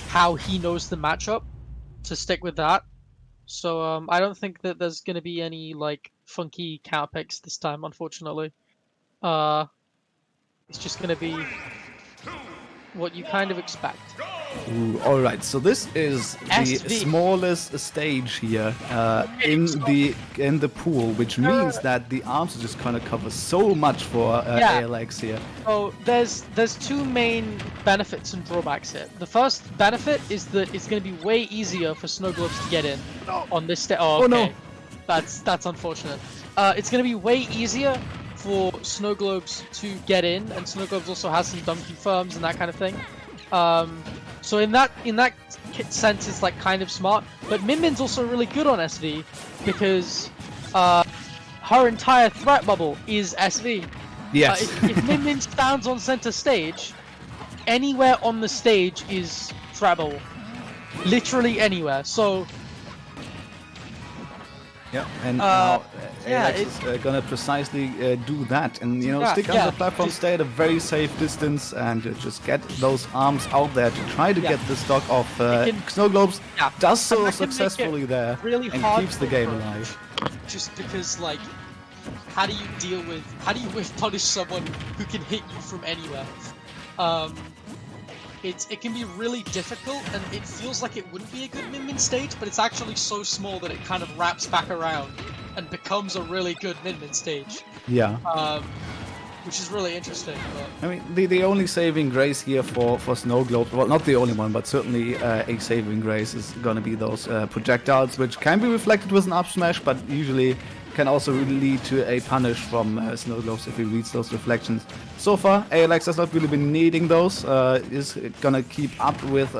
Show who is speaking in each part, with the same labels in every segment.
Speaker 1: how he knows the matchup to stick with that. So I don't think that there's gonna be any like funky counter picks this time, unfortunately. It's just gonna be what you kind of expect.
Speaker 2: Ooh, all right, so this is the
Speaker 1: SV.
Speaker 2: smallest stage here in the pool, which means that the arms are just gonna cover so much for
Speaker 1: Yeah.
Speaker 2: ALX here.
Speaker 1: So there's two main benefits and drawbacks here. The first benefit is that it's going to be way easier for Snow Globes to get in on this stage. Oh, okay.
Speaker 2: no.
Speaker 1: That's unfortunate. It's going to be way easier for Snow Globes to get in, and Snow Globes also has some dumb confirms and that kind of thing. So in that sense, it's like kind of smart. But Min Min's also really good on SV because her entire threat bubble is SV.
Speaker 2: Yes.
Speaker 1: If Min Min stands on center stage, anywhere on the stage is threat bubble. Literally anywhere. So
Speaker 2: yeah, and now
Speaker 1: yeah,
Speaker 2: ALX is gonna precisely do that, and
Speaker 1: Yeah,
Speaker 2: stick on the platform, stay at a very safe distance, and just get those arms out there to try to get the stock of Snow Globes.
Speaker 1: Yeah.
Speaker 2: Does so
Speaker 1: And that can make
Speaker 2: successfully
Speaker 1: it
Speaker 2: there,
Speaker 1: really
Speaker 2: and
Speaker 1: hard
Speaker 2: keeps the
Speaker 1: to
Speaker 2: game
Speaker 1: approach.
Speaker 2: alive.
Speaker 1: Just because, like, how do you whiff punish someone who can hit you from anywhere? It can be really difficult, and it feels like it wouldn't be a good Min Min stage, but it's actually so small that it kind of wraps back around and becomes a really good Min Min stage.
Speaker 2: Yeah.
Speaker 1: Which is really interesting. But...
Speaker 2: I mean, the only saving grace here for Snow Globe, well, not the only one, but certainly a saving grace is gonna be those projectiles, which can be reflected with an up smash, but usually can also lead to a punish from Snow Globes if he reads those reflections. So far, ALX has not really been needing those, is gonna keep up with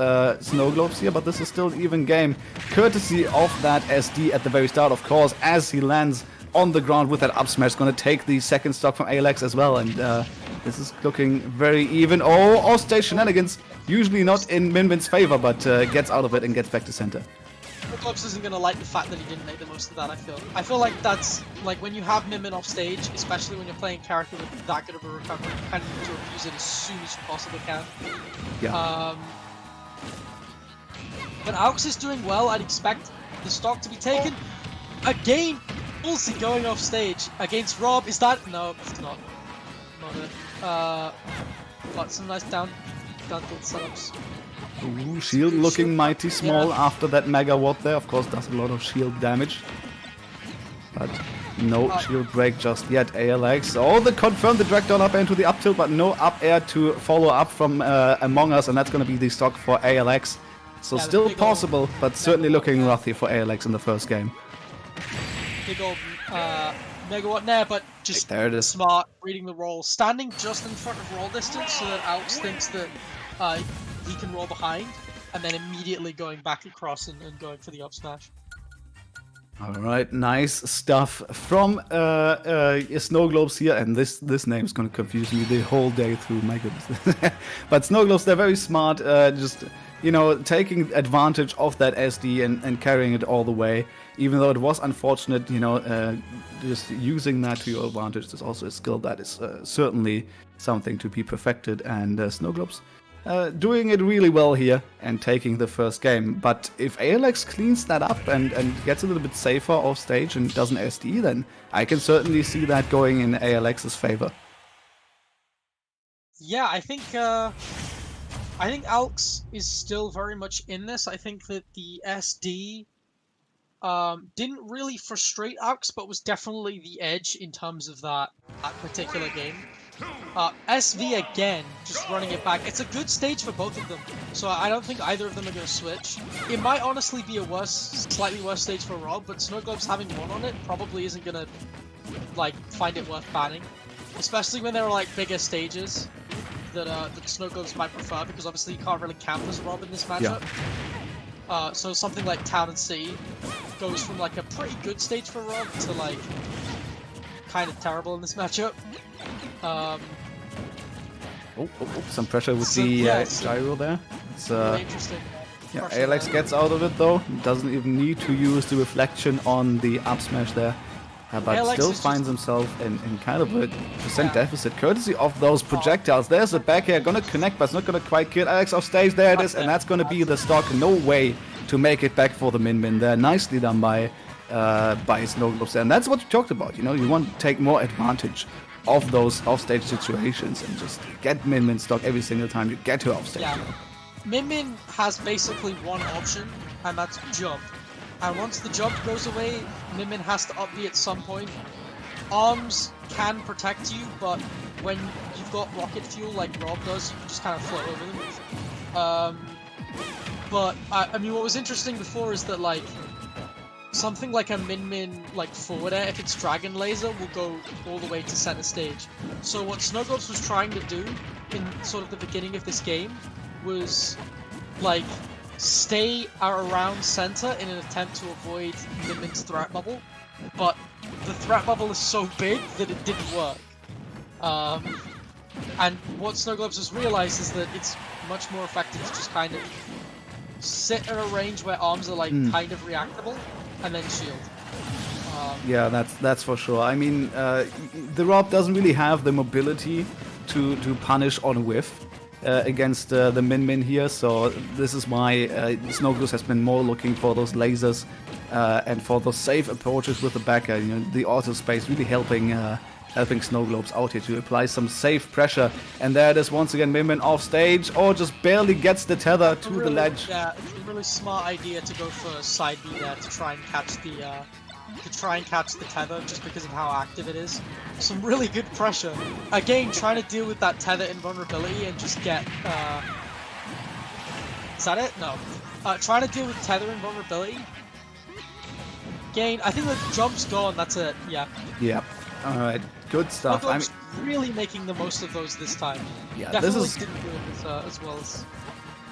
Speaker 2: Snow Globes here, but this is still an even game, courtesy of that SD at the very start, of course, as he lands on the ground with that up smash, gonna take the second stock from ALX as well, and this is looking very even. Oh, stage shenanigans, usually not in Min Min's favor, but gets out of it and gets back to center.
Speaker 1: Globes isn't gonna like the fact that he didn't make the most of that. I feel like that's like when you have Min Min off stage, especially when you're playing a character with that good of a recovery, you kind of need to abuse it as soon as you possibly can.
Speaker 2: Yeah.
Speaker 1: But Aux is doing well. I'd expect the stock to be taken. Again, Ulsi going off stage against Rob. Is that no? It's not. Not it. Got some nice down tilt setups.
Speaker 2: Ooh, shield looking mighty small after that mega watt there. Of course, does a lot of shield damage. But no shield break just yet. ALX. Oh, the confirmed the drag down up air into the up tilt, but no up air to follow up from Among Us, and that's going to be the stock for ALX. So still possible, but certainly looking rough here for ALX in the first game.
Speaker 1: Big old megawatt there, but just
Speaker 2: there it is.
Speaker 1: Smart, reading the roll, standing just in front of roll distance so that Aux thinks that he can roll behind, and then immediately going back across and going for the up smash.
Speaker 2: Alright, nice stuff from Snow Globes here, and this name is going to confuse me the whole day through, my goodness. But Snow Globes, they're very smart, just, taking advantage of that SD and carrying it all the way, even though it was unfortunate, just using that to your advantage is also a skill that is certainly something to be perfected, and Snow Globes doing it really well here and taking the first game. But if ALX cleans that up and gets a little bit safer off stage and doesn't SD, then I can certainly see that going in ALX's favor.
Speaker 1: Yeah, I think Aux is still very much in this. I think that the SD didn't really frustrate Aux, but was definitely the edge in terms of that particular game. SV again, just running it back. It's a good stage for both of them, so I don't think either of them are going to switch. It might honestly be a slightly worse stage for Rob, but Snow Globes having won on it probably isn't going to find it worth banning, especially when there are bigger stages that Snow Globes might prefer, because obviously you can't really camp as Rob in this matchup. Yeah. So something like Town and City goes from a pretty good stage for Rob to kind of terrible in this matchup.
Speaker 2: Some pressure with the gyro there. It's
Speaker 1: really interesting.
Speaker 2: Yeah, ALX gets out of it though. Doesn't even need to use the reflection on the up smash there. but
Speaker 1: Alex
Speaker 2: still
Speaker 1: is
Speaker 2: finds
Speaker 1: just-
Speaker 2: himself in kind of a percent
Speaker 1: Yeah.
Speaker 2: deficit, courtesy of those projectiles. There's a back air, gonna connect, but it's not gonna quite kill Alex off stage. There it is, and that's gonna be the stock. No way to make it back for the Min there. Nicely done by Snow Globes there. And that's what you talked about, you know, you want to take more advantage of those offstage situations and just get Min stock every single time you get to offstage.
Speaker 1: Yeah. Min has basically one option, and that's jump. And once the jump goes away, Min has to up B at some point. Arms can protect you, but when you've got rocket fuel like Rob does, you can just kind of float over them. But I mean, what was interesting before is that like something like a Min like forward air, if it's Dragon Laser, will go all the way to center stage. So what Snowglobes was trying to do in sort of the beginning of this game was like stay around center in an attempt to avoid Min's threat bubble, but the threat bubble is so big that it didn't work. And what Snowglobes has realized is that it's much more effective to just kind of sit at a range where arms are like kind of reactable, and then shield.
Speaker 2: Yeah, that's for sure. I mean, the Rob doesn't really have the mobility to punish on a whiff against the Min here, so this is why Snowglobes has been more looking for those lasers and for those safe approaches with the backer. You know, the auto space really helping Snowglobes out here to apply some safe pressure. And there it is once again, Min off stage, or just barely gets the tether to the ledge.
Speaker 1: Yeah, it's a really smart idea to go for side B there to try and catch the tether, just because of how active it is. Some really good pressure. Again, trying to deal with that tether invulnerability and just get. Is that it? No. Trying to deal with tether invulnerability. Again, I think the jump's gone. That's it. Yeah.
Speaker 2: Yeah. All right. Good stuff. I mean,
Speaker 1: really making the most of those this time.
Speaker 2: Yeah,
Speaker 1: Definitely
Speaker 2: this is
Speaker 1: didn't do it as well as.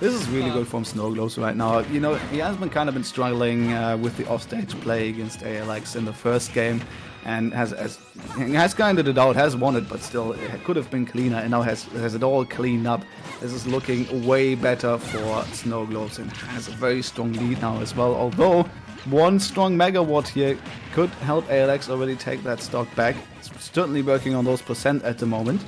Speaker 2: This is really good from Snowglobes right now. You know, he has been kind of been struggling with the offstage play against ALX in the first game, and has kind of the doubt, has won it, but still it could have been cleaner, and now has it all cleaned up. This is looking way better for Snowglobes, and has a very strong lead now as well. Although one strong megawatt here could help ALX already take that stock back. It's certainly working on those percent at the moment.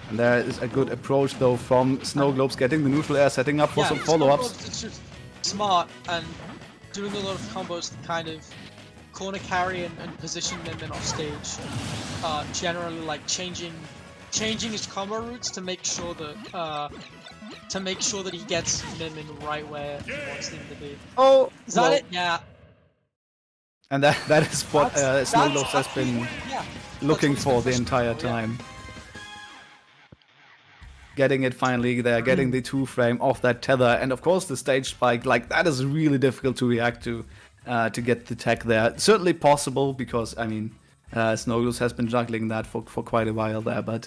Speaker 2: And there is a good approach though from Snowglobes, getting the neutral air, setting up for some follow-ups.
Speaker 1: It's just smart and doing a lot of combos to kind of corner carry and position Min off stage. Generally, like changing his combo routes to make sure that he gets Min right where he wants him to be.
Speaker 2: Oh,
Speaker 1: is that it? Yeah.
Speaker 2: And that is what Snowglobes has been looking for the entire time. Getting it finally there, getting the 2-frame off that tether, and of course the stage spike, like that is really difficult to react to get the tech there. Certainly possible because, I mean, Snowglobes has been juggling that for quite a while there, but